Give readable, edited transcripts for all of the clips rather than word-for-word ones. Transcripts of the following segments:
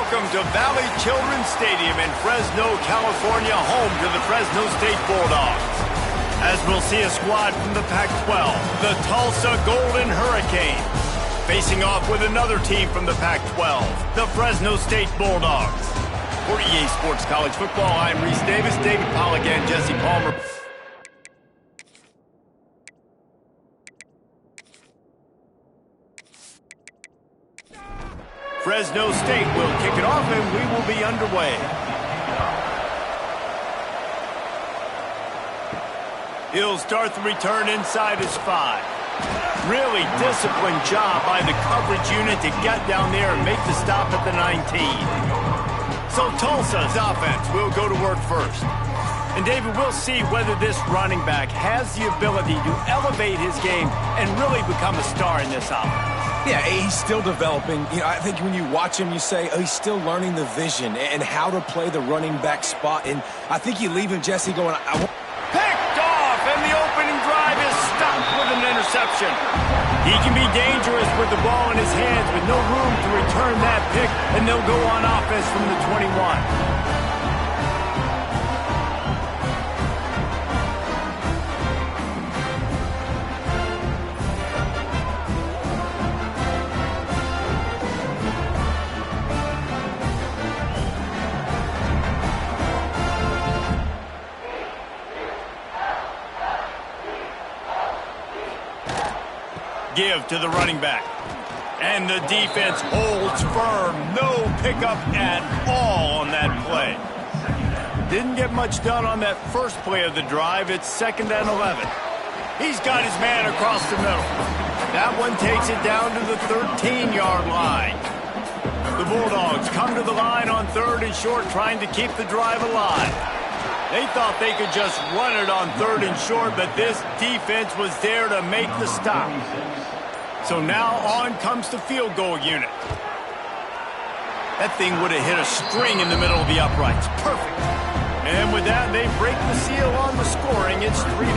Welcome to Valley Children's Stadium in Fresno, California, home to the Fresno State Bulldogs. As we'll see a squad from the Pac-12, the Tulsa Golden Hurricanes, facing off with another team from the Pac-12, the Fresno State Bulldogs. For EA Sports College Football, I'm Reese Davis, David Pollack, and Jesse Palmer. Fresno State will kick it off, and we will be underway. He'll start the return inside his 5. Really disciplined job by the coverage unit to get down there and make the stop at the 19. So Tulsa's offense will go to work first. And David, we'll see whether this running back has the ability to elevate his game and really become a star in this offense. Yeah, he's still developing. I think when you watch him, you say, oh, he's still learning the vision and how to play the running back spot. And I think you leave him, Jesse, going, picked off, and the opening drive is stopped with an interception. He can be dangerous with the ball in his hands, with no room to return that pick, and they'll go on offense from the 21. Give to the running back. And the defense holds firm. No pickup at all on that play. Didn't get much done on that first play of the drive. It's 2nd and 11. He's got his man across the middle. That one takes it down to the 13-yard line. The Bulldogs come to the line on 3rd and short, trying to keep the drive alive. They thought they could just run it on 3rd and short, but this defense was there to make the stop. So now on comes the field goal unit. That thing would have hit a string in the middle of the uprights. Perfect. And with that, they break the seal on the scoring. It's 3-0.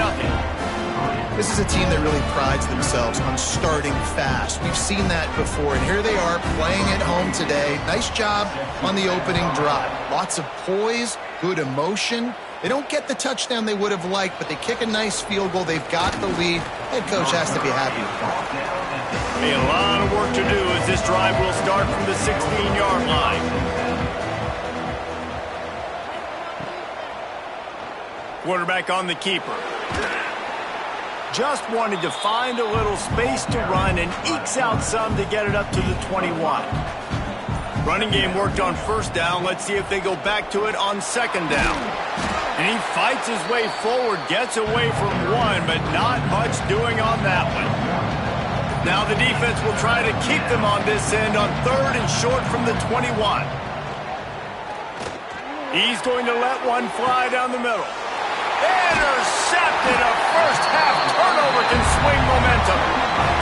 This is a team that really prides themselves on starting fast. We've seen that before, and here they are playing at home today. Nice job on the opening drive. Lots of poise, good emotion. They don't get the touchdown they would have liked, but they kick a nice field goal. They've got the lead. Head coach has to be happy with that. A lot of work to do as this drive will start from the 16-yard line. Quarterback on the keeper. Just wanted to find a little space to run and ekes out some to get it up to the 21. Running game worked on 1st down. Let's see if they go back to it on 2nd down. And he fights his way forward, gets away from one, but not much doing on that one. Now the defense will try to keep them on this end on 3rd and short from the 21. He's going to let one fly down the middle. Intercepted. A first-half turnover can swing momentum.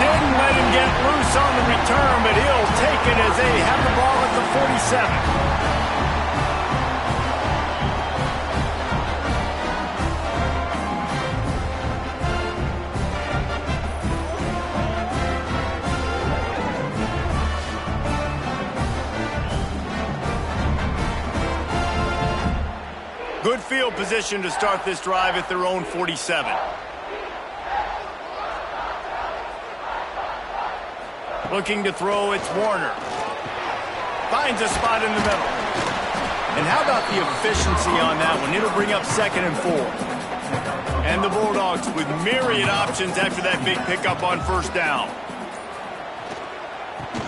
Didn't let him get loose on the return, but he'll take it as they have the ball at the 47. Good field position to start this drive at their own 47. Looking to throw, it's Warner. Finds a spot in the middle. And how about the efficiency on that one? It'll bring up 2nd and 4. And the Bulldogs with myriad options after that big pickup on 1st down.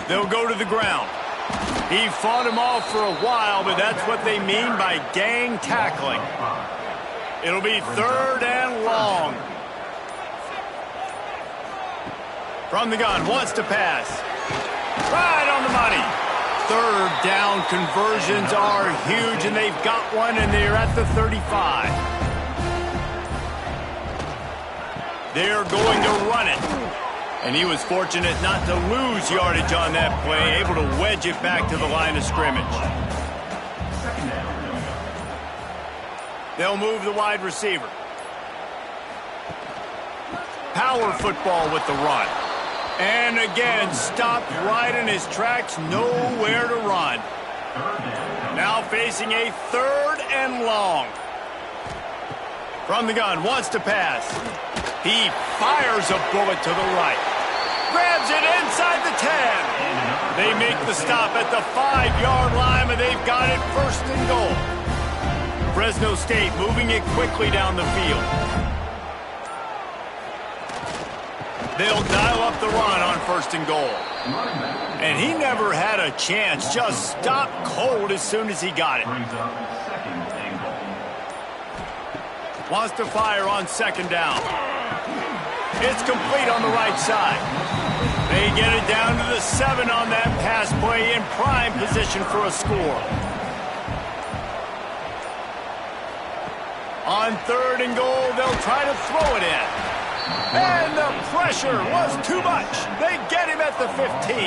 They'll go to the ground. He fought him off for a while, but that's what they mean by gang tackling. It'll be 3rd and long. From the gun, wants to pass. Right on the money. 3rd down conversions are huge, and they've got one, and they're at the 35. They're going to run it. And he was fortunate not to lose yardage on that play, able to wedge it back to the line of scrimmage. They'll move the wide receiver. Power football with the run. And again, stopped right in his tracks, nowhere to run. Now facing a 3rd and long. From the gun, wants to pass. He fires a bullet to the right. Grabs it inside the 10. They make the stop at the 5-yard line, and they've got it 1st and goal. Fresno State moving it quickly down the field. They'll dial up the run on 1st and goal. And he never had a chance, just stopped cold as soon as he got it. Wants to fire on 2nd down. It's complete on the right side. They get it down to the 7 on that pass play in prime position for a score. On 3rd and goal, they'll try to throw it in. And the pressure was too much. They get him at the 15.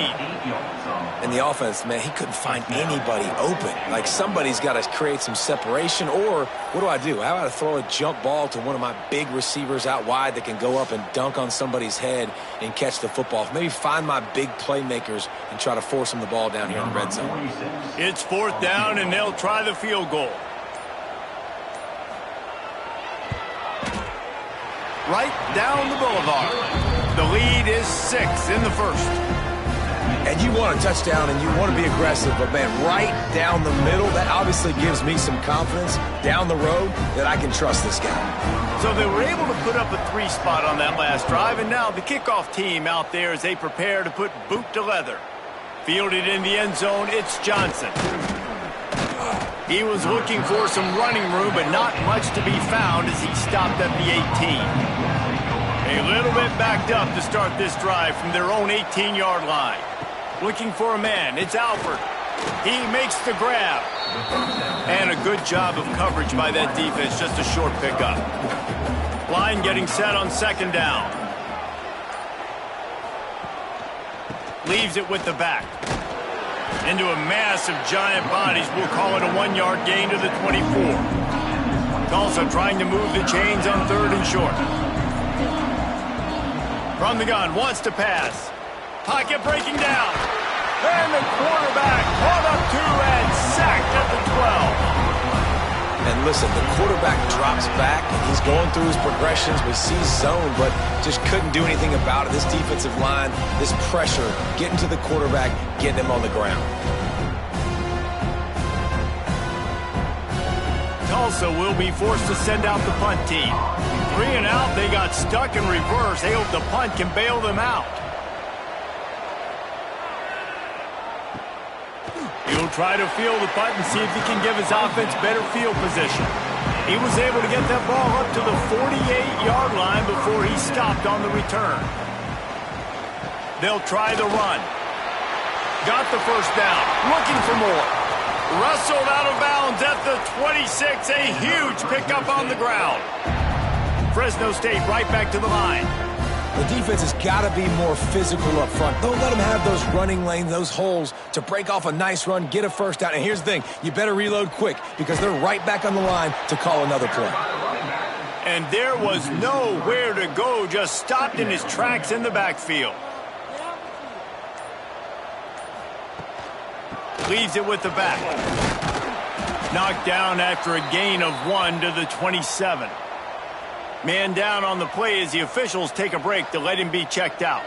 And the offense, man, he couldn't find anybody open. Like, somebody's got to create some separation, or what do? How about I throw a jump ball to one of my big receivers out wide that can go up and dunk on somebody's head and catch the football? Maybe find my big playmakers and try to force them the ball down here in the red zone. It's 4th down, and they'll try the field goal. Right down the boulevard. The lead is 6 in the 1st. And you want a touchdown and you want to be aggressive, but, man, right down the middle, that obviously gives me some confidence down the road that I can trust this guy. So they were able to put up a 3 spot on that last drive, and now the kickoff team out there as they prepare to put boot to leather. Fielded in the end zone, it's Johnson. He was looking for some running room, but not much to be found as he stopped at the 18. A little bit backed up to start this drive from their own 18-yard line. Looking for a man, it's Alford. He makes the grab. And a good job of coverage by that defense, just a short pickup. Line getting set on 2nd down. Leaves it with the back. Into a mass of giant bodies, we'll call it a 1-yard gain to the 24. Tulsa trying to move the chains on 3rd and short. From the gun, wants to pass. Pocket breaking down. And the quarterback caught up to and sacked at the 12. And listen, the quarterback drops back, and he's going through his progressions. We see zone, but just couldn't do anything about it. This defensive line, this pressure, getting to the quarterback, getting him on the ground. Tulsa will be forced to send out the punt team. 3 and out, they got stuck in reverse. They hope the punt can bail them out. He'll try to field the punt and see if he can give his offense better field position. He was able to get that ball up to the 48-yard line before he stopped on the return. They'll try the run. Got the 1st down. Looking for more. Wrestled out of bounds at the 26. A huge pickup on the ground. Fresno State right back to the line. The defense has got to be more physical up front. Don't let them have those running lanes, those holes to break off a nice run, get a 1st down. And here's the thing, you better reload quick because they're right back on the line to call another play. And there was nowhere to go, just stopped in his tracks in the backfield. Leaves it with the back. Knocked down after a gain of 1 to the 27. Man down on the play as the officials take a break to let him be checked out.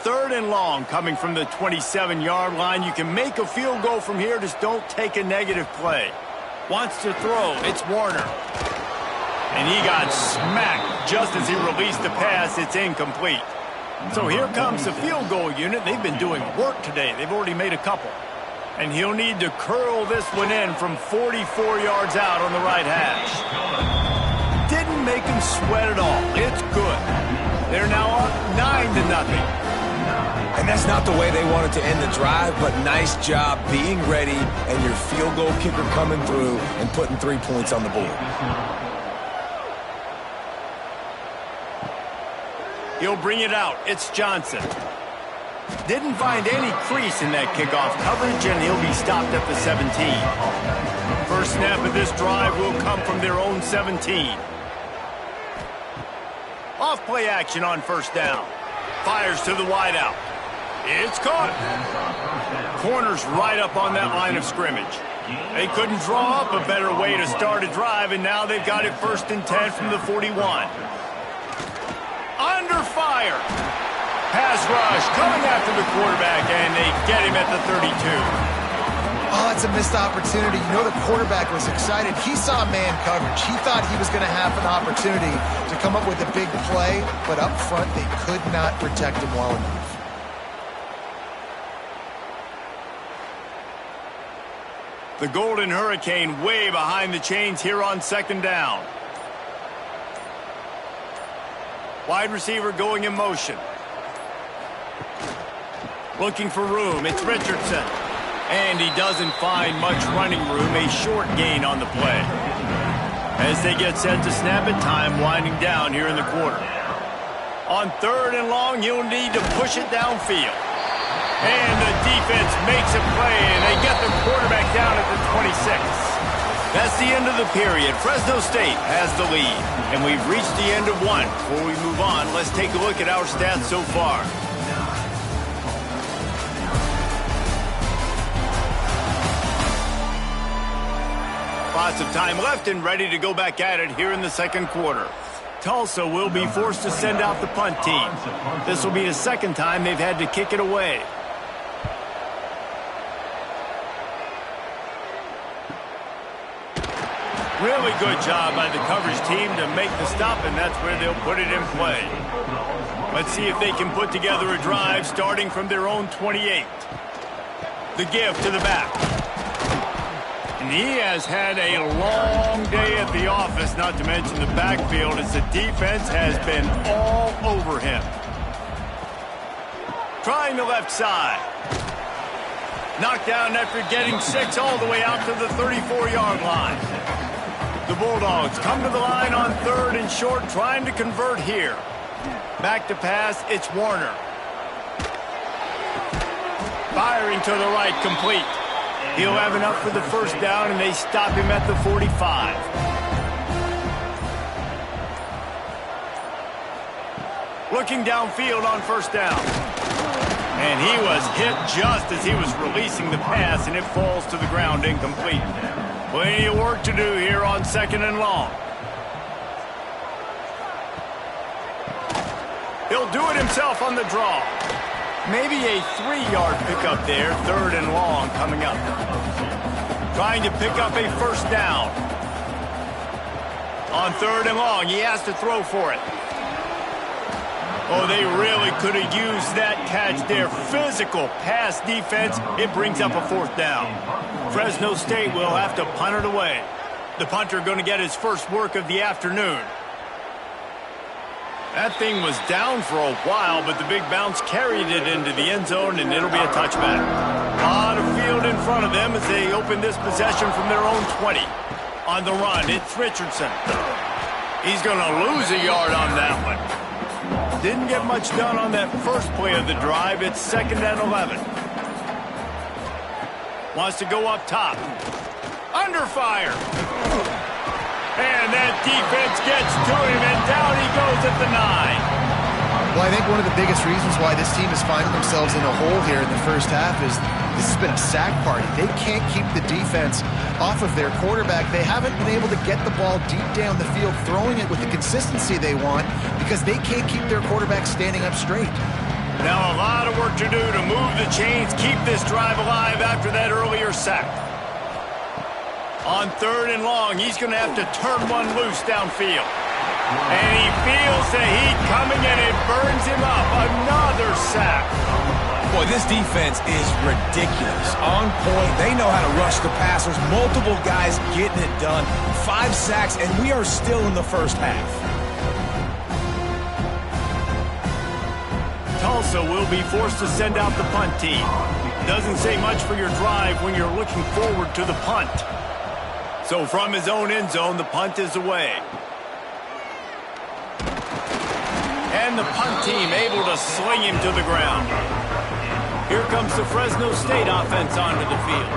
3rd and long coming from the 27-yard line. You can make a field goal from here, just don't take a negative play. Wants to throw, it's Warner. And he got smacked just as he released the pass. It's incomplete. So here comes the field goal unit. They've been doing work today. They've already made a couple. And he'll need to curl this one in from 44 yards out on the right hash. Didn't make him sweat at all. It's good. They're now up 9-0. And that's not the way they wanted to end the drive, but nice job being ready and your field goal kicker coming through and putting 3 points on the board. He'll bring it out. It's Johnson. Didn't find any crease in that kickoff coverage, and he'll be stopped at the 17. First snap of this drive will come from their own 17. Off play action on 1st down. Fires to the wideout. It's caught. corner's right up on that line of scrimmage. They couldn't draw up a better way to start a drive, and now they've got it 1st and 10 from the 41. Under fire. Pass rush coming after the quarterback, and they get him at the 32. Oh, it's a missed opportunity. You know the quarterback was excited. He saw man coverage. He thought he was going to have an opportunity to come up with a big play, but up front they could not protect him well enough. The Golden Hurricane way behind the chains here on 2nd down. Wide receiver going in motion. Looking for room. It's Richardson. And he doesn't find much running room. A short gain on the play. As they get set to snap it, time winding down here in the quarter. On 3rd and long, he'll need to push it downfield. And the defense makes a play, and they get the quarterback down at the 26. That's the end of the period. Fresno State has the lead, and we've reached the end of one. Before we move on, let's take a look at our stats so far. Lots of time left and ready to go back at it here in the 2nd quarter. Tulsa will be forced to send out the punt team. This will be the 2nd time they've had to kick it away. Really good job by the coverage team to make the stop, and that's where they'll put it in play. Let's see if they can put together a drive starting from their own 28. The give to the back. And he has had a long day at the office, not to mention the backfield, as the defense has been all over him. Trying the left side. Knocked down after getting 6 all the way out to the 34-yard line. The Bulldogs come to the line on 3rd and short, trying to convert here. Back to pass, it's Warner. Firing to the right, complete. He'll have enough for the 1st down, and they stop him at the 45. Looking downfield on 1st down. And he was hit just as he was releasing the pass, and it falls to the ground incomplete. Plenty of work to do here on 2nd and long. He'll do it himself on the draw. Maybe a 3-yard pickup there, 3rd and long coming up. Trying to pick up a 1st down. On 3rd and long, he has to throw for it. Oh, they really could have used that catch there. Physical pass defense. It brings up a 4th down. Fresno State will have to punt it away. The punter going to get his first work of the afternoon. That thing was down for a while, but the big bounce carried it into the end zone, and it'll be a touchback. A lot of field in front of them as they open this possession from their own 20. On the run, it's Richardson. He's going to lose a yard on that one. Didn't get much done on that first play of the drive. It's 2nd and 11. Wants to go up top. Under fire. And that defense gets to him, and down he goes at the 9. Well, I think one of the biggest reasons why this team is finding themselves in a hole here in the 1st half is this has been a sack party. They can't keep the defense off of their quarterback. They haven't been able to get the ball deep down the field, throwing it with the consistency they want, because they can't keep their quarterback standing up straight. Now a lot of work to do to move the chains, keep this drive alive after that earlier sack. On 3rd and long, he's going to have to turn one loose downfield. And he feels the heat coming, and it burns him up. Another sack. Boy, this defense is ridiculous. On point. They know how to rush the passers. Multiple guys getting it done. 5 sacks, and we are still in the 1st half. Tulsa will be forced to send out the punt team. Doesn't say much for your drive when you're looking forward to the punt. So from his own end zone, the punt is away. And the punt team able to sling him to the ground. Here comes the Fresno State offense onto the field.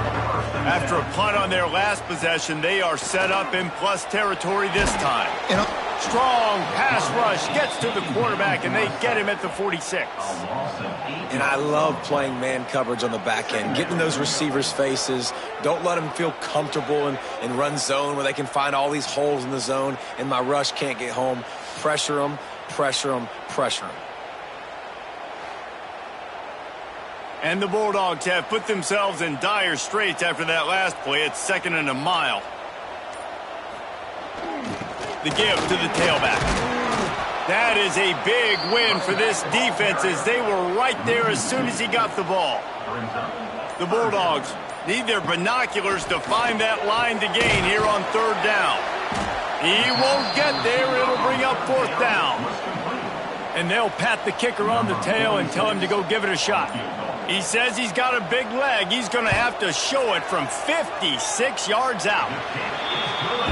After a punt on their last possession, they are set up in plus territory this time. Strong pass rush gets to the quarterback, and they get him at the 46. And I love playing man coverage on the back end, getting those receivers' faces. Don't let them feel comfortable in run zone where they can find all these holes in the zone, and my rush can't get home. Pressure them, pressure them, pressure them. And the Bulldogs have put themselves in dire straits after that last play. It's 2nd and a mile. The give to the tailback. That is a big win for this defense as they were right there as soon as he got the ball. The Bulldogs need their binoculars to find that line to gain here on 3rd down. He won't get there. It'll bring up 4th down. And they'll pat the kicker on the tail and tell him to go give it a shot. He says he's got a big leg. He's going to have to show it from 56 yards out.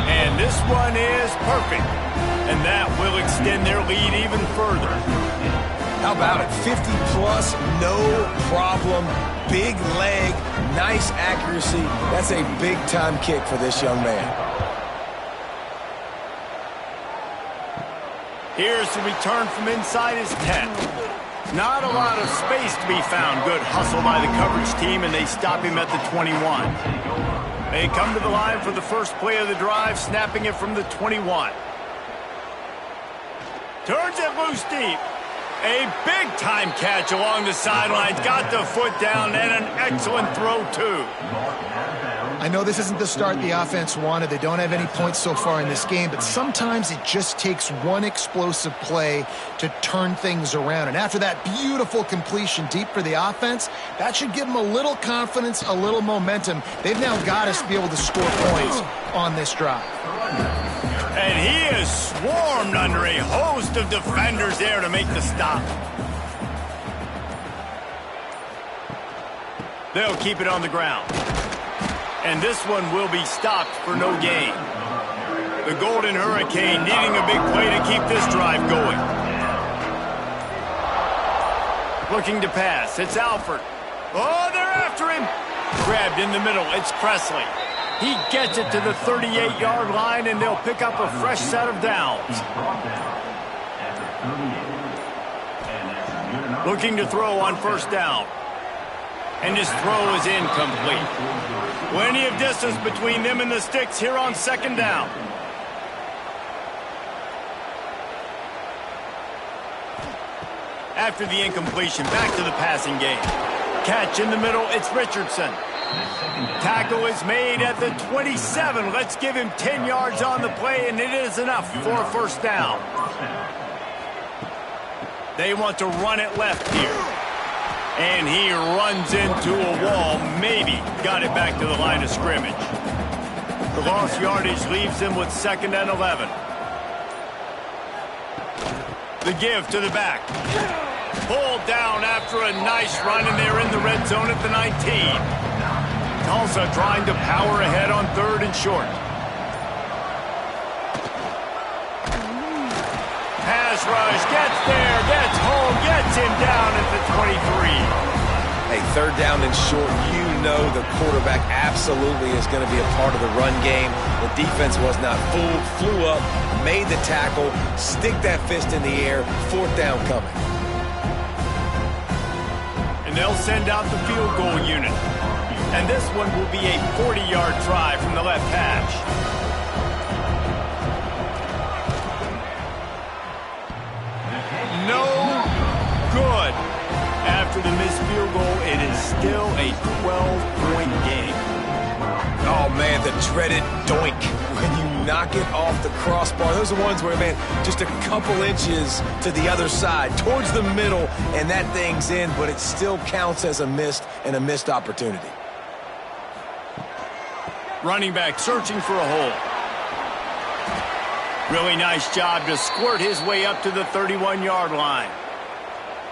And this one is perfect. And that will extend their lead even further. How about it? 50-plus, no problem. Big leg, nice accuracy. That's a big-time kick for this young man. Here's the return from inside his 10. Not a lot of space to be found. Good hustle by the coverage team, and they stop him at the 21. They come to the line for the first play of the drive, snapping it from the 21. Turns it loose deep. A big-time catch along the sidelines. Got the foot down, and an excellent throw, too. I know this isn't the start the offense wanted. They don't have any points so far in this game, but sometimes it just takes one explosive play to turn things around. And after that beautiful completion deep for the offense, that should give them a little confidence, a little momentum. They've now got us to be able to score points on this drive. And he is swarmed under a host of defenders there to make the stop. They'll keep it on the ground. And this one will be stopped for no gain. The Golden Hurricane needing a big play to keep this drive going. Looking to pass. It's Alford. Oh, they're after him. Grabbed in the middle. It's Presley. He gets it to the 38-yard line, and they'll pick up a fresh set of downs. Looking to throw on 1st down. And his throw is incomplete. Plenty of distance between them and the sticks here on 2nd down. After the incompletion, back to the passing game. Catch in the middle, it's Richardson. Tackle is made at the 27. Let's give him 10 yards on the play, and it is enough for a 1st down. They want to run it left here. And he runs into a wall, maybe got it back to the line of scrimmage. The lost yardage leaves them with 2nd and 11. The give to the back. Pulled down after a nice run, and they're in the red zone at the 19. Tulsa trying to power ahead on 3rd and short. Pass rush, gets there, gets home, gets him down at the 23. Hey, 3rd down and short, you know the quarterback absolutely is going to be a part of the run game. The defense was not fooled, flew up, made the tackle, stick that fist in the air, 4th down coming. And they'll send out the field goal unit. And this one will be a 40-yard try from the left hash. No good. After the missed field goal, it is still a 12-point game. Oh, man, the dreaded doink. When you knock it off the crossbar, those are ones where, man, just a couple inches to the other side, towards the middle, and that thing's in, but it still counts as a missed opportunity. Running back searching for a hole. Really nice job to squirt his way up to the 31-yard line.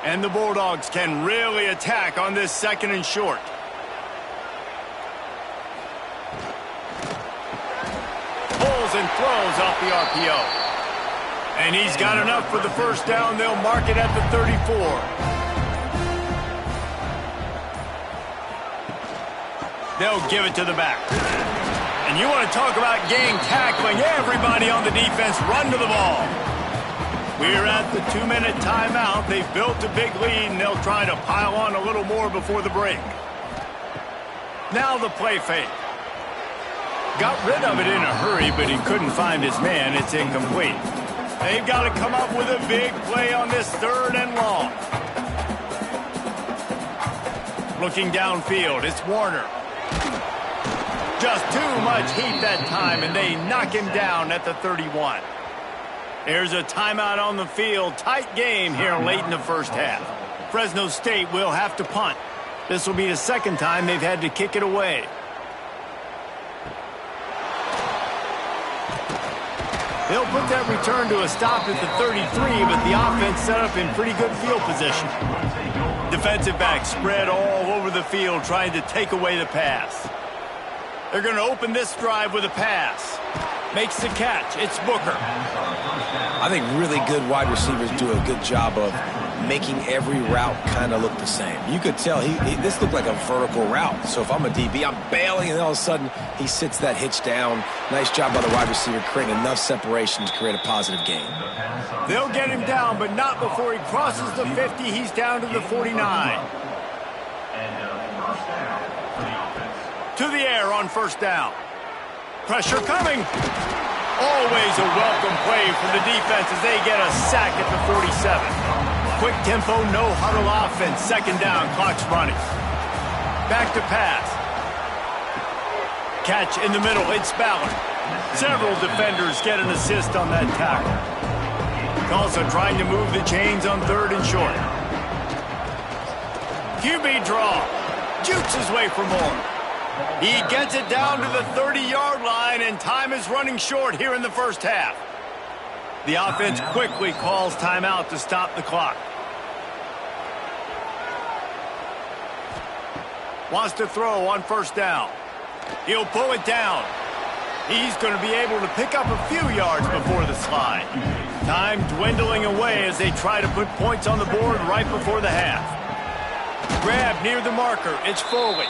And the Bulldogs can really attack on this 2nd and short. Pulls and throws off the RPO. And he's got enough for the 1st down. They'll mark it at the 34. They'll give it to the back. And you want to talk about gang tackling. Everybody on the defense run to the ball. We're at the 2-minute timeout. They've built a big lead, and they'll try to pile on a little more before the break. Now the play fake. Got rid of it in a hurry, but he couldn't find his man. It's incomplete. They've got to come up with a big play on this 3rd and long. Looking downfield, it's Warner. Just too much heat that time, and they knock him down at the 31. There's a timeout on the field. Tight game here late in the first half. Fresno State will have to punt. This will be the 2nd time they've had to kick it away. They'll put that return to a stop at the 33, but the offense set up in pretty good field position. Defensive backs spread all over the field trying to take away the pass. They're going to open this drive with a pass. Makes the catch. It's Booker. I think really good wide receivers do a good job of making every route kind of look the same. You could tell this looked like a vertical route. So if I'm a DB, I'm bailing, and all of a sudden he sits that hitch down. Nice job by the wide receiver creating enough separation to create a positive gain. They'll get him down, but not before he crosses the 50. He's down to the 49. To the air on 1st down. Pressure coming. Always a welcome play for the defense as they get a sack at the 47. Quick tempo, no huddle offense. 2nd down, clock's running. Back to pass. Catch in the middle, it's Ballard. Several defenders get an assist on that tackle. Tulsa trying to move the chains on 3rd and short. QB draw. Jukes his way for more. He gets it down to the 30-yard line, and time is running short here in the first half. The offense quickly calls timeout to stop the clock. Wants to throw on 1st down. He'll pull it down. He's going to be able to pick up a few yards before the slide. Time dwindling away as they try to put points on the board right before the half. Grab near the marker. It's Foley.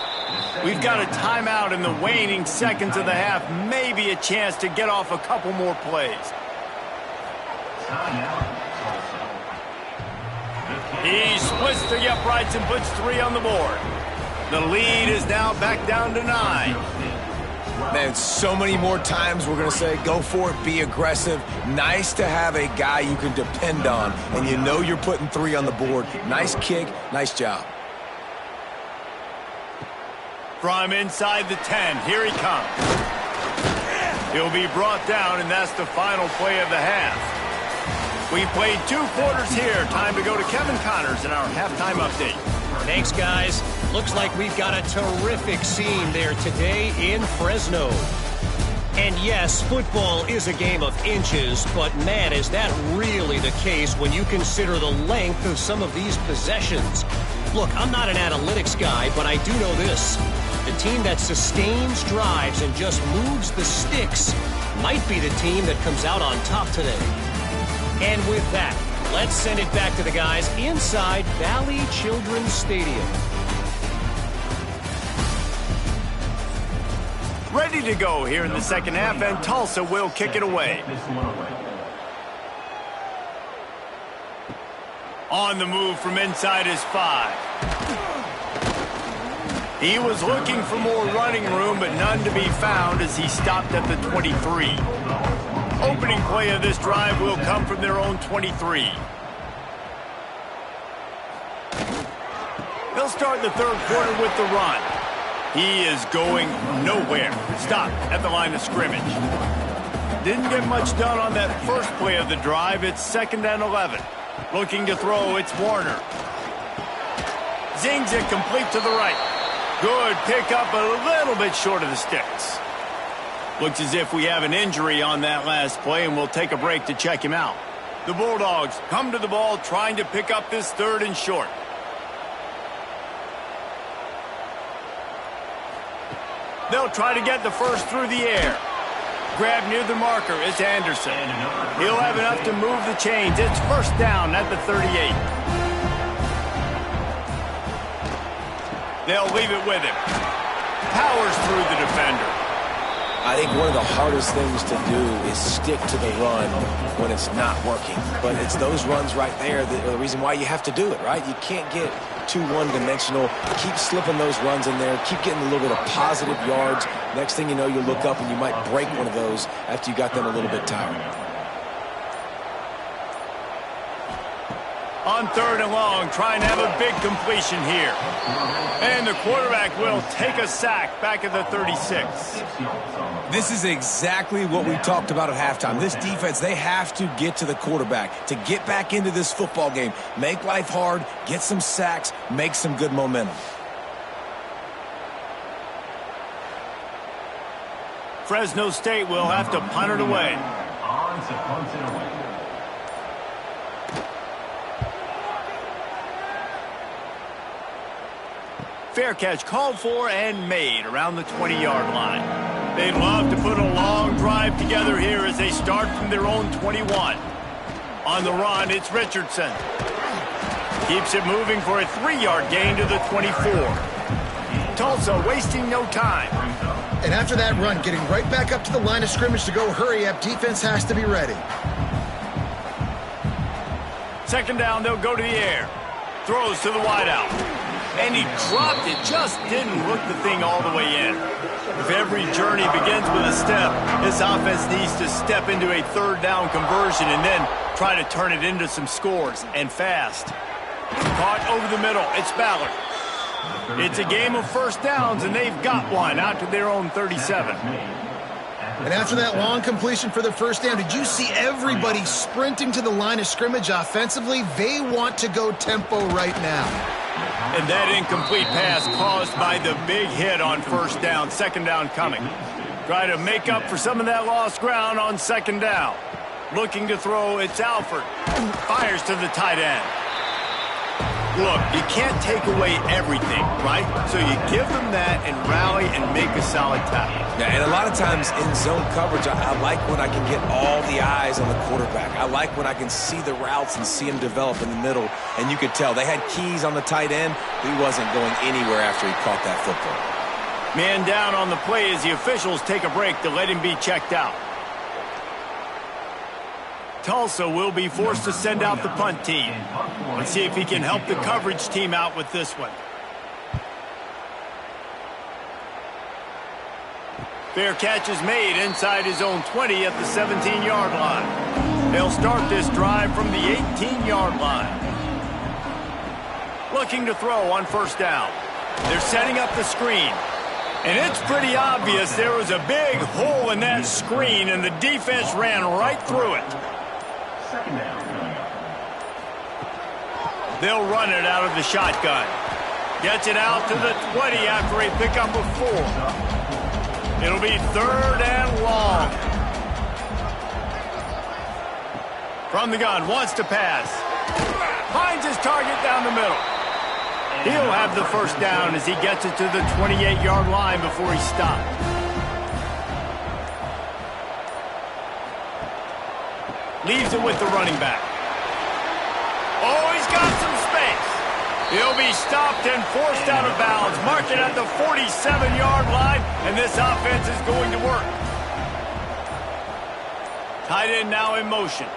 We've got a timeout in the waning seconds of the half. Maybe a chance to get off a couple more plays. He splits the uprights and puts 3 on the board. The lead is now back down to 9. Man, so many more times we're going to say, go for it, be aggressive. Nice to have a guy you can depend on, and you know you're putting 3 on the board. Nice kick, nice job. From inside the 10, here he comes. He'll be brought down, and that's the final play of the half. We played 2 quarters here. Time to go to Kevin Connors in our halftime update. Thanks, guys. Looks like we've got a terrific scene there today in Fresno. And yes, football is a game of inches, but man, is that really the case when you consider the length of some of these possessions. Look, I'm not an analytics guy, but I do know this. The team that sustains drives and just moves the sticks might be the team that comes out on top today. And with that, let's send it back to the guys inside Valley Children's Stadium. Ready to go here in the second half, and Tulsa will kick it away. On the move from inside his 5. He was looking for more running room, but none to be found as he stopped at the 23. Opening play of this drive will come from their own 23. They'll start the 3rd quarter with the run. He is going nowhere. Stop at the line of scrimmage. Didn't get much done on that first play of the drive. It's 2nd and 11. Looking to throw, it's Warner. Zings it complete to the right. Good pickup, a little bit short of the sticks. Looks as if we have an injury on that last play, and we'll take a break to check him out. The Bulldogs come to the ball trying to pick up this 3rd and short. They'll try to get the first through the air. Grab near the marker, it's Anderson. He'll have enough to move the chains. It's 1st down at the 38. They'll leave it with him. powers through the defender. I think one of the hardest things to do is stick to the run when it's not working. But it's those runs right there that are the reason why you have to do it, right? You can't get too one-dimensional. Keep slipping those runs in there. Keep getting a little bit of positive yards. Next thing you know, you look up and you might break one of those after you got them a little bit tired. On 3rd and long, trying to have a big completion here. And the quarterback will take a sack back at the 36. This is exactly what we talked about at halftime. This defense, they have to get to the quarterback to get back into this football game. Make life hard, get some sacks, make some good momentum. Fresno State will have to punt it away. Fair catch called for and made around the 20-yard line. They'd love to put a long drive together here as they start from their own 21. On the run, it's Richardson. Keeps it moving for a 3-yard gain to the 24. Tulsa wasting no time. And after that run, getting right back up to the line of scrimmage to go hurry up, defense has to be ready. 2nd down, they'll go to the air. Throws to the wideout. And he dropped it, just didn't hook the thing all the way in. If every journey begins with a step, this offense needs to step into a 3rd down conversion and then try to turn it into some scores, and fast. Caught over the middle, it's Ballard. It's a game of 1st downs, and they've got one out to their own 37. And after that long completion for the 1st down, did you see everybody sprinting to the line of scrimmage offensively? They want to go tempo right now. And that incomplete pass caused by the big hit on 1st down. 2nd down coming. Try to make up for some of that lost ground on 2nd down. Looking to throw, it's Alford. Fires to the tight end. Look, you can't take away everything, right? So you give them that and rally and make a solid tackle. Yeah, and a lot of times in zone coverage, I like when I can get all the eyes on the quarterback. I like when I can see the routes and see him develop in the middle. And you could tell they had keys on the tight end. He wasn't going anywhere after he caught that football. Man down on the play as the officials take a break to let him be checked out. Tulsa will be forced to send out the punt team. Let's see if he can help the coverage team out with this one. Fair catch is made inside his own 20 at the 17-yard line. They'll start this drive from the 18-yard line. Looking to throw on 1st down. They're setting up the screen. And it's pretty obvious there was a big hole in that screen, and the defense ran right through it. They'll run it out of the shotgun. Gets it out to the 20 after a pickup of 4. It'll be 3rd and long. From the gun, wants to pass. Finds his target down the middle. He'll have the 1st down as he gets it to the 28-yard line before he stopped. Leaves it with the running back. Oh, he's got some space. He'll be stopped and forced out of bounds. Mark it at the 47-yard line, and this offense is going to work. Tight end now in motion.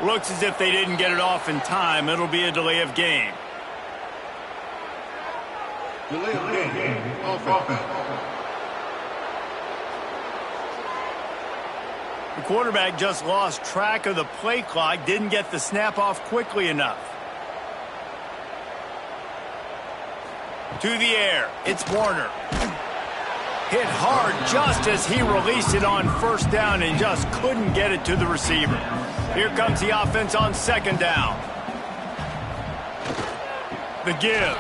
Looks as if they didn't get it off in time. It'll be a delay of game. Delay of game. Offense. The quarterback just lost track of the play clock, didn't get the snap off quickly enough. To the air, it's Warner. Hit hard just as he released it on 1st down and just couldn't get it to the receiver. Here comes the offense on 2nd down. The give.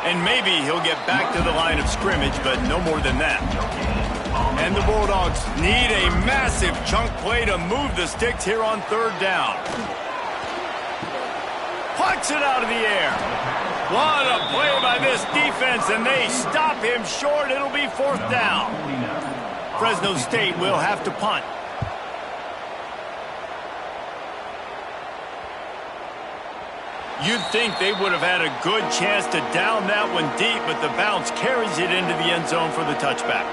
And maybe he'll get back to the line of scrimmage, but no more than that. And the Bulldogs need a massive chunk play to move the sticks here on 3rd down. Plucks it out of the air. What a play by this defense, and they stop him short. It'll be 4th down. Fresno State will have to punt. You'd think they would have had a good chance to down that one deep, but the bounce carries it into the end zone for the touchback.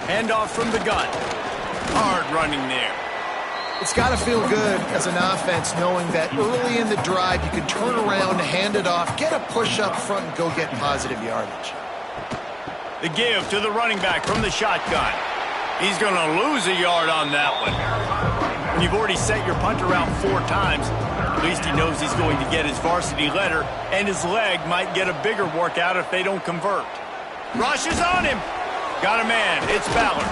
Handoff from the gun. Hard running there. It's got to feel good as an offense knowing that early in the drive you can turn around, hand it off, get a push up front, and go get positive yardage. The give to the running back from the shotgun. He's going to lose a yard on that one. When you've already set your punter out 4 times, at least he knows he's going to get his varsity letter, and his leg might get a bigger workout if they don't convert. Rush is on him. Got a man. It's Ballard.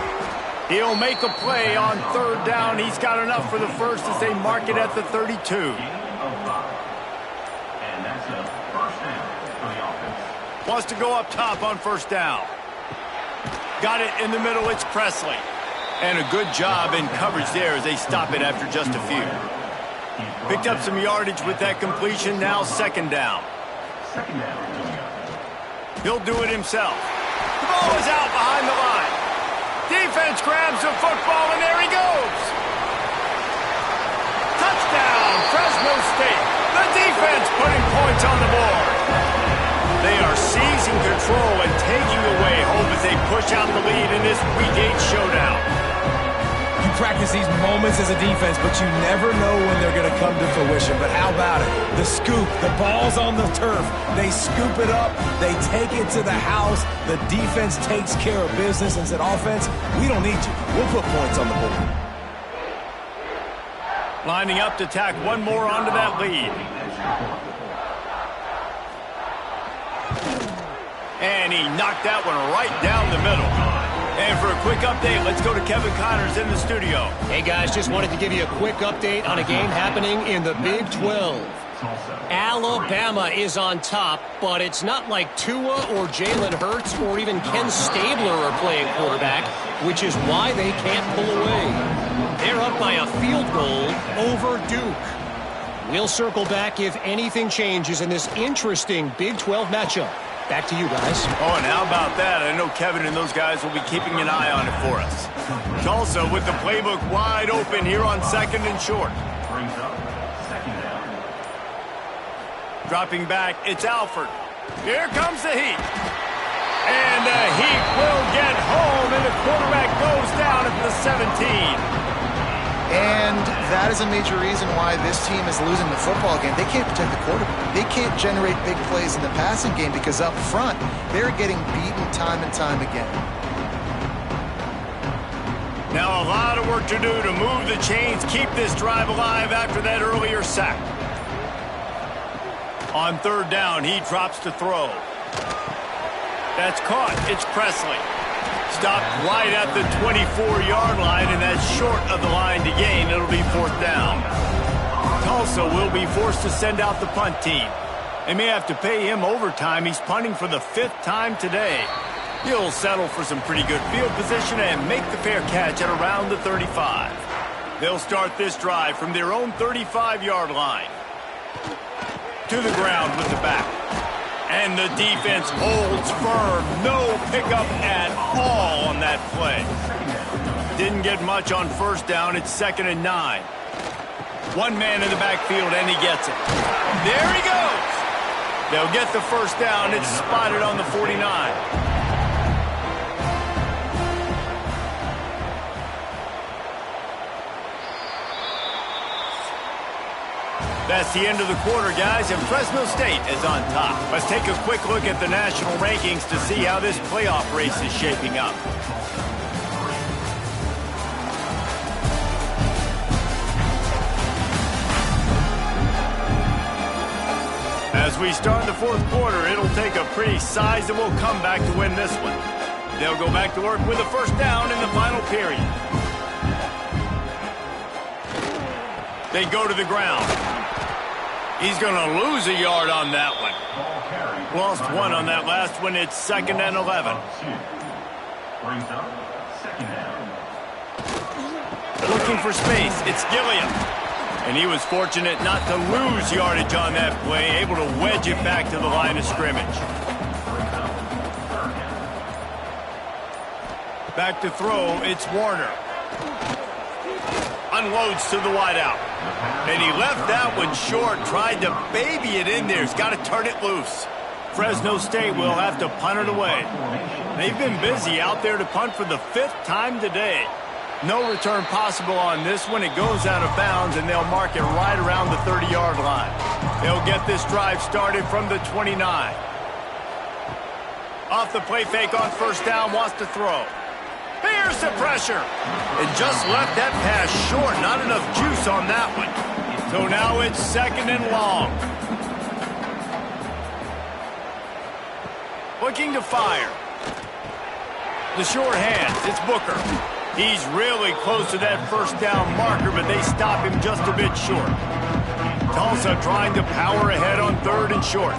He'll make a play on 3rd down. He's got enough for the first as they mark it at the 32. Wants to go up top on 1st down. Got it in the middle. It's Presley. And a good job in coverage there as they stop it after just a few. Picked up some yardage with that completion. Now 2nd down. He'll do it himself. The ball is out behind the line. Defense grabs the football, and there he goes. Touchdown, Fresno State. The defense putting points on the board. They are seizing control and taking away hope as they push out the lead in this Week 8 showdown. You practice these moments as a defense, but you never know when they're going to come to fruition. But how about it? The scoop, the ball's on the turf. They scoop it up. They take it to the house. The defense takes care of business and said, offense, we don't need you. We'll put points on the board. Lining up to tack one more onto that lead. And he knocked that one right down the middle. And for a quick update, let's go to Kevin Connors in the studio. Hey, guys, just wanted to give you a quick update on a game happening in the Big 12. Alabama is on top, but it's not like Tua or Jalen Hurts or even Ken Stabler are playing quarterback, which is why they can't pull away. They're up by a field goal over Duke. We'll circle back if anything changes in this interesting Big 12 matchup. Back to you guys. Oh, and how about that? I know Kevin and those guys will be keeping an eye on it for us. Tulsa with the playbook wide open here on 2nd and short. Dropping back, it's Alford. Here comes the heat. And the heat will get home, and the quarterback goes down at the 17. And that is a major reason why this team is losing the football game. They can't protect the quarterback. They can't generate big plays in the passing game because up front, they're getting beaten time and time again. Now a lot of work to do to move the chains, keep this drive alive after that earlier sack. On 3rd down, he drops to throw. That's caught. It's Presley. Stopped right at the 24-yard line, and that's short of the line to gain. It'll be 4th down. Tulsa will be forced to send out the punt team. They may have to pay him overtime. He's punting for the 5th time today. He'll settle for some pretty good field position and make the fair catch at around the 35. They'll start this drive from their own 35-yard line. To the ground with the back. And the defense holds firm. No pickup at all on that play. Didn't get much on 1st down. It's 2nd and 9. One man in the backfield, and he gets it. There he goes. They'll get the 1st down. It's spotted on the 49. That's the end of the quarter, guys, and Fresno State is on top. Let's take a quick look at the national rankings to see how this playoff race is shaping up. As we start the 4th quarter, it'll take a pretty sizable comeback to win this one. They'll go back to work with a 1st down in the final period. They go to the ground. He's going to lose a yard on that one. Lost 1 on that last one. It's 2nd and 11. Looking for space. It's Gilliam. And he was fortunate not to lose yardage on that play, able to wedge it back to the line of scrimmage. Back to throw, it's Warner. unloads to the wideout. And he left that one short, tried to baby it in there. He's got to turn it loose. Fresno State will have to punt it away. They've been busy out there to punt for the 5th time today. No return possible on this one. It goes out of bounds, and they'll mark it right around the 30-yard line. They'll get this drive started from the 29. Off the play fake on first down, wants to throw. Here's the pressure. And just left that pass short. Not enough juice on that one. So now it's 2nd and long. Looking to fire. The short hands, it's Booker. He's really close to that first down marker, but they stop him just a bit short. Tulsa trying to power ahead on 3rd and short.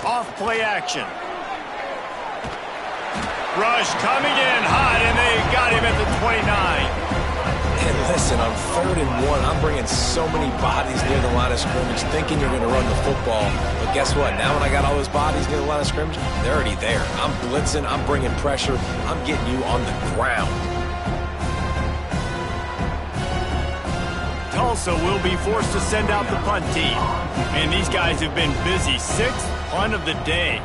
Off play action. Rush coming in hot, and they got him at the 29. And listen, on 3rd and 1, I'm bringing so many bodies near the line of scrimmage thinking you're going to run the football. But guess what? Now when I got all those bodies near the line of scrimmage, they're already there. I'm blitzing. I'm bringing pressure. I'm getting you on the ground. Tulsa will be forced to send out the punt team. And these guys have been busy. 6th punt of the day.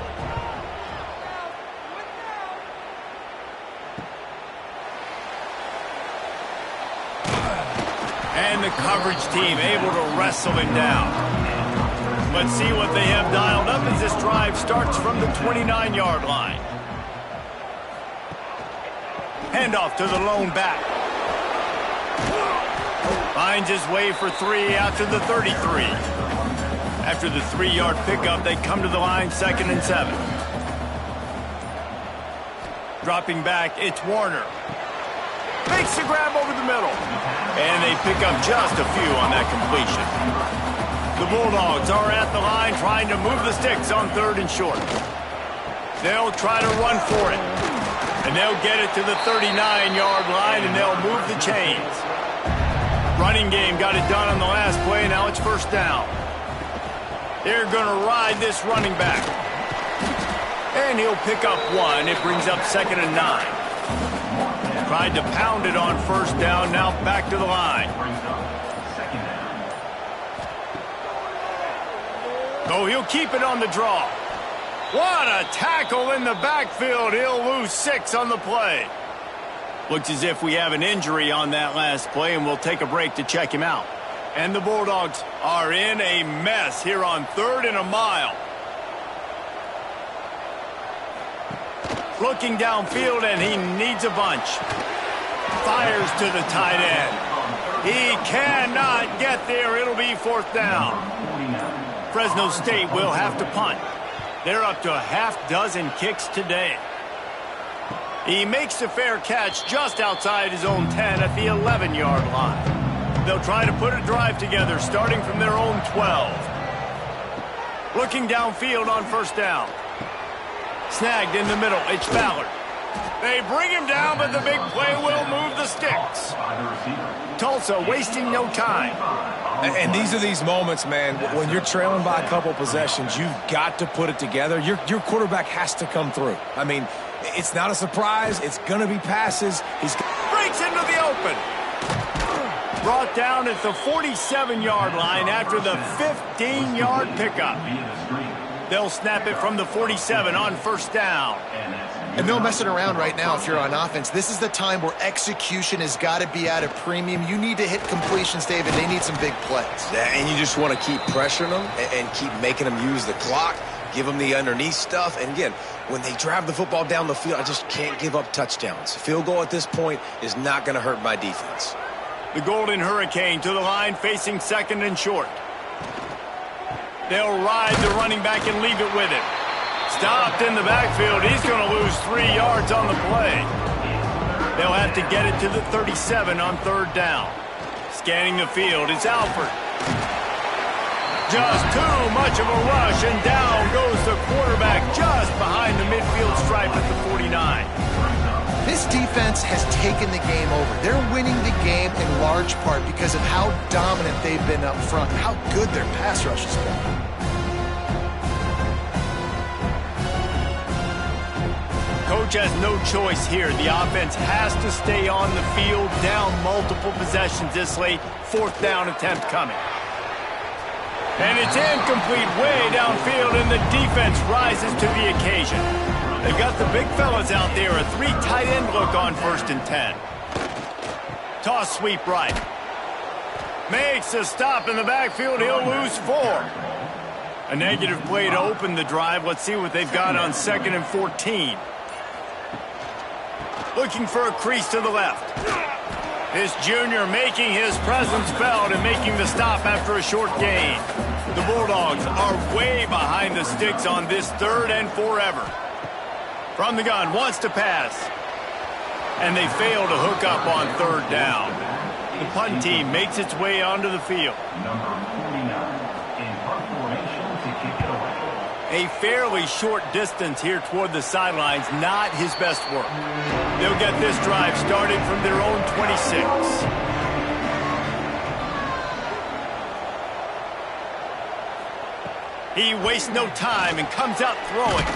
And the coverage team able to wrestle him down. Let's see what they have dialed up as this drive starts from the 29-yard line. Handoff to the lone back. Finds his way for 3 out to the 33. After the 3-yard pickup, they come to the line 2nd and 7. Dropping back, it's Warner. Makes the grab over the middle. And they pick up just a few on that completion. The Bulldogs are at the line trying to move the sticks on 3rd and short. They'll try to run for it. And they'll get it to the 39-yard line, and they'll move the chains. Running game got it done on the last play. Now it's 1st down. They're going to ride this running back. And he'll pick up 1. It brings up 2nd and 9. Tried to pound it on 1st down, now back to the line. Oh, he'll keep it on the draw. What a tackle in the backfield. He'll lose 6 on the play. Looks as if we have an injury on that last play, and we'll take a break to check him out. And the Bulldogs are in a mess here on 3rd and a mile. Looking downfield, and he needs a bunch. Fires to the tight end. He cannot get there. It'll be 4th down. Fresno State will have to punt. They're up to a half-dozen kicks today. He makes the fair catch just outside his own 10 at the 11-yard line. They'll try to put a drive together starting from their own 12. Looking downfield on 1st down. Snagged in the middle, it's Ballard. They bring him down, but the big play will move the sticks. Tulsa wasting no time. And these are these moments, man, when you're trailing by a couple possessions, you've got to put it together. Your quarterback has to come through. I mean, it's not a surprise. It's going to be passes. He's breaks into the open. Brought down at the 47-yard line after the 15-yard pickup. They'll snap it from the 47 on 1st down. And no messing around right now if you're on offense. This is the time where execution has got to be at a premium. You need to hit completions, David. They need some big plays. Yeah, and you just want to keep pressuring them and keep making them use the clock, give them the underneath stuff. And again, when they drive the football down the field, I just can't give up touchdowns. Field goal at this point is not going to hurt my defense. The Golden Hurricane to the line facing 2nd and short. They'll ride the running back and leave it with him. Stopped in the backfield. He's going to lose 3 yards on the play. They'll have to get it to the 37 on 3rd down. Scanning the field, it's Alford. Just too much of a rush, and down goes the quarterback just behind the midfield stripe at the 49. This defense has taken the game over. They're winning the game in large part because of how dominant they've been up front, how good their pass rush has been. coach has no choice here. The offense has to stay on the field, down multiple possessions this late. 4th down attempt coming. And it's incomplete way downfield, and the defense rises to the occasion. They've got the big fellas out there, a 3 tight end look on 1st and 10. Toss sweep right. Makes a stop in the backfield. He'll lose 4. A negative play to open the drive. Let's see what they've got on 2nd and 14. Looking for a crease to the left. This junior making his presence felt and making the stop after a short gain. The Bulldogs are way behind the sticks on this 3rd and forever. From the gun, wants to pass. And they fail to hook up on 3rd down. The punt team makes its way onto the field. A fairly short distance here toward the sidelines, not his best work. They'll get this drive started from their own 26. He wastes no time and comes out throwing.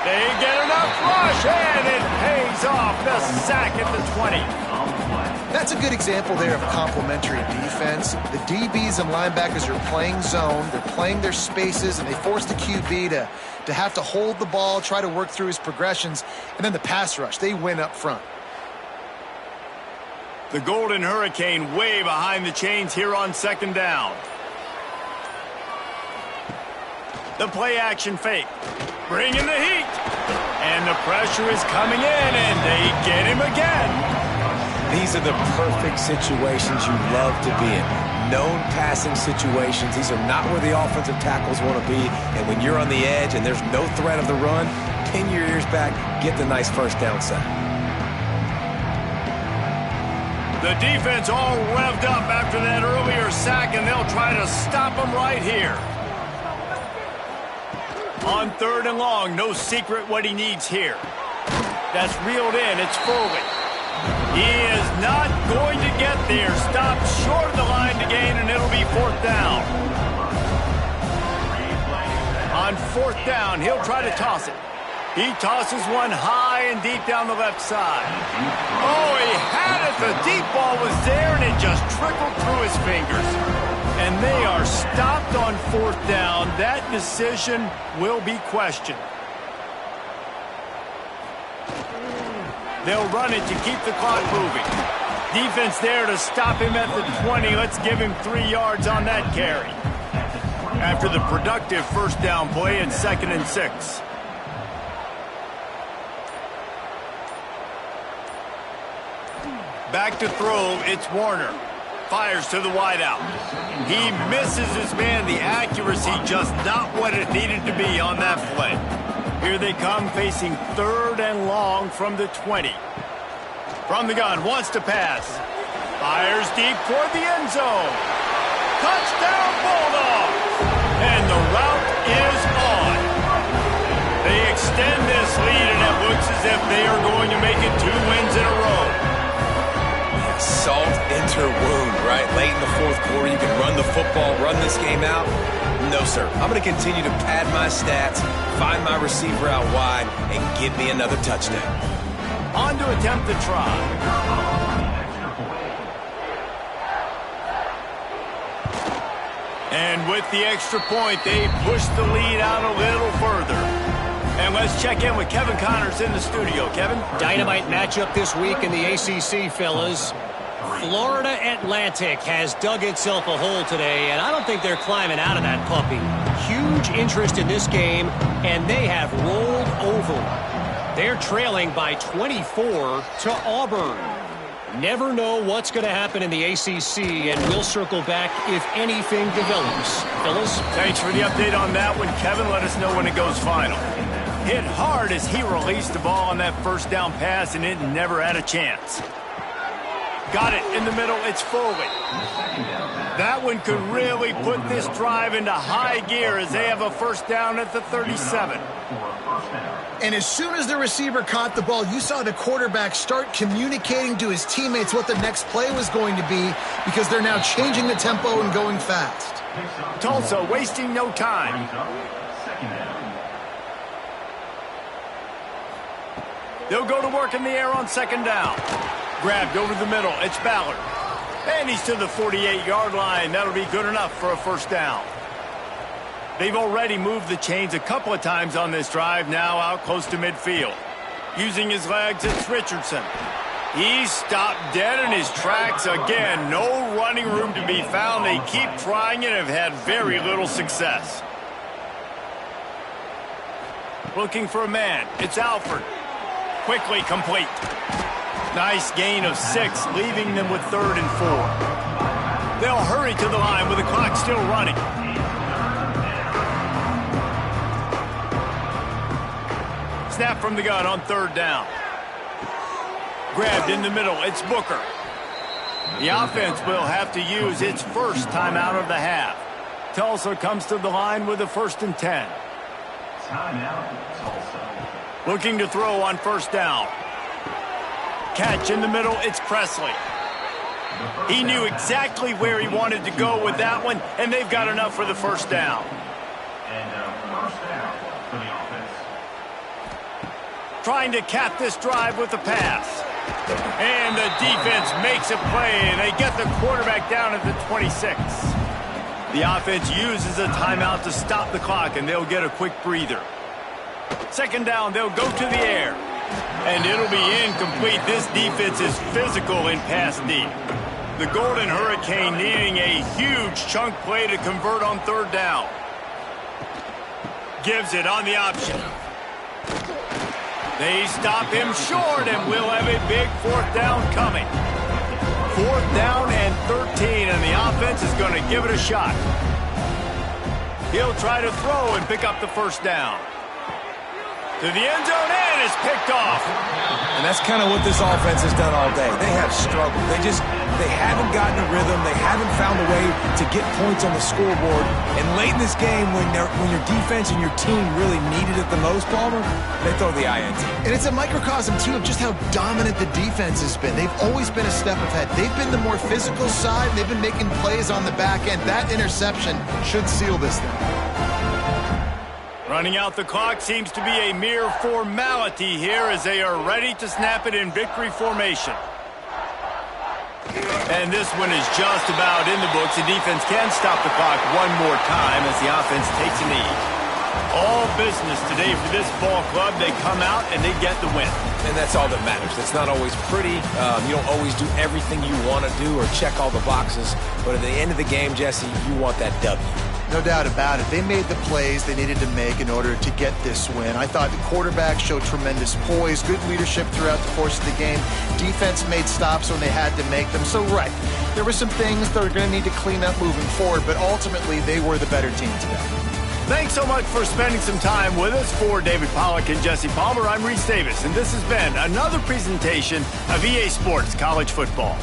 They get enough rush, and it pays off. The sack at the 20. That's a good example there of complementary defense. The DBs and linebackers are playing zone. They're playing their spaces, and they force the QB to have to hold the ball, try to work through his progressions, and then the pass rush. They win up front. The Golden Hurricane way behind the chains here on 2nd down. The play-action fake. Bringing the heat. And the pressure is coming in, and they get him again. These are the perfect situations you love to be in. Known passing situations. These are not where the offensive tackles want to be. And when you're on the edge and there's no threat of the run, pin your ears back, get the nice 1st down sack. The defense all revved up after that earlier sack, and they'll try to stop him right here. On 3rd and long, no secret what he needs here. That's reeled in. It's Foley. He is not going to get there. Stopped short of the line to gain, and it'll be 4th down. On 4th down, he'll try to toss it. He tosses one high and deep down the left side. Oh, he had it. The deep ball was there, and it just trickled through his fingers. And they are stopped on 4th down. That decision will be questioned. They'll run it to keep the clock moving. Defense there to stop him at the 20. Let's give him 3 yards on that carry. After the productive 1st down play, it's 2nd and 6. Back to throw, it's Warner. Fires to the wideout. He misses his man. The accuracy just not what it needed to be on that play. Here they come facing 3rd and long from the 20. From the gun, wants to pass. Fires deep toward the end zone. Touchdown Bulldogs! And the route is on. They extend this lead, and it looks as if they are going to make it 2 wins in a row. Salt into wound, right? Late in the 4th quarter, you can run the football, run this game out. No, sir. I'm going to continue to pad my stats, find my receiver out wide, and give me another touchdown. On to attempt the try. And with the extra point, they push the lead out a little further. And let's check in with Kevin Connors in the studio. Kevin? Dynamite matchup this week in the ACC, fellas. Florida Atlantic has dug itself a hole today, and I don't think they're climbing out of that puppy. Huge interest in this game, and they have rolled over. They're trailing by 24 to Auburn. Never know what's going to happen in the ACC, and we'll circle back if anything develops. Fellas? Thanks for the update on that one, Kevin. Let us know when it goes final. Hit hard as he released the ball on that 1st down pass, and it never had a chance. Got it in the middle. It's Foley. That one could really put this drive into high gear as they have a 1st down at the 37. And as soon as the receiver caught the ball, you saw the quarterback start communicating to his teammates what the next play was going to be because they're now changing the tempo and going fast. Tulsa wasting no time. They'll go to work in the air on second down. Grabbed over the middle. It's Ballard. And he's to the 48-yard line. That'll be good enough for a first down. They've already moved the chains a couple of times on this drive, now out close to midfield. Using his legs, it's Richardson. He's stopped dead in his tracks again. No running room to be found. They keep trying and have had very little success. Looking for a man. It's Alford. Quickly complete. Nice gain of 6, leaving them with 3rd and 4. They'll hurry to the line with the clock still running. Snap from the gun on 3rd down. Grabbed in the middle. It's Booker. The offense will have to use its first timeout of the half. Tulsa comes to the line with a 1st and 10. Looking to throw on 1st down. Catch in the middle. It's Presley. He knew exactly where he wanted to go with that one, and they've got enough for the 1st down. Trying to cap this drive with a pass. And the defense makes a play, and they get the quarterback down at the 26. The offense uses a timeout to stop the clock, and they'll get a quick breather. 2nd down, they'll go to the air. And it'll be incomplete. This defense is physical in pass D. The Golden Hurricane needing a huge chunk play to convert on 3rd down. Gives it on the option. They stop him short, and we'll have a big 4th down coming. 4th down and 13, and the offense is going to give it a shot. He'll try to throw and pick up the 1st down. To the end zone, and it's picked off. And that's kind of what this offense has done all day. They have struggled. They haven't gotten a rhythm. They haven't found a way to get points on the scoreboard. And late in this game, when your defense and your team really needed it the most, Palmer, they throw the INT. And it's a microcosm, too, of just how dominant the defense has been. They've always been a step ahead. They've been the more physical side. They've been making plays on the back end. That interception should seal this thing. Running out the clock seems to be a mere formality here as they are ready to snap it in victory formation. And this one is just about in the books. The defense can stop the clock one more time as the offense takes a knee. All business today for this ball club. They come out and they get the win. And that's all that matters. It's not always pretty. You don't always do everything you want to do or check all the boxes. But at the end of the game, Jesse, you want that W. No doubt about it. They made the plays they needed to make in order to get this win. I thought the quarterback showed tremendous poise, good leadership throughout the course of the game. Defense made stops when they had to make them. So, right, there were some things that are going to need to clean up moving forward, but ultimately they were the better team today. Thanks so much for spending some time with us. For David Pollack and Jesse Palmer, I'm Rhein Davis, and this has been another presentation of EA Sports College Football.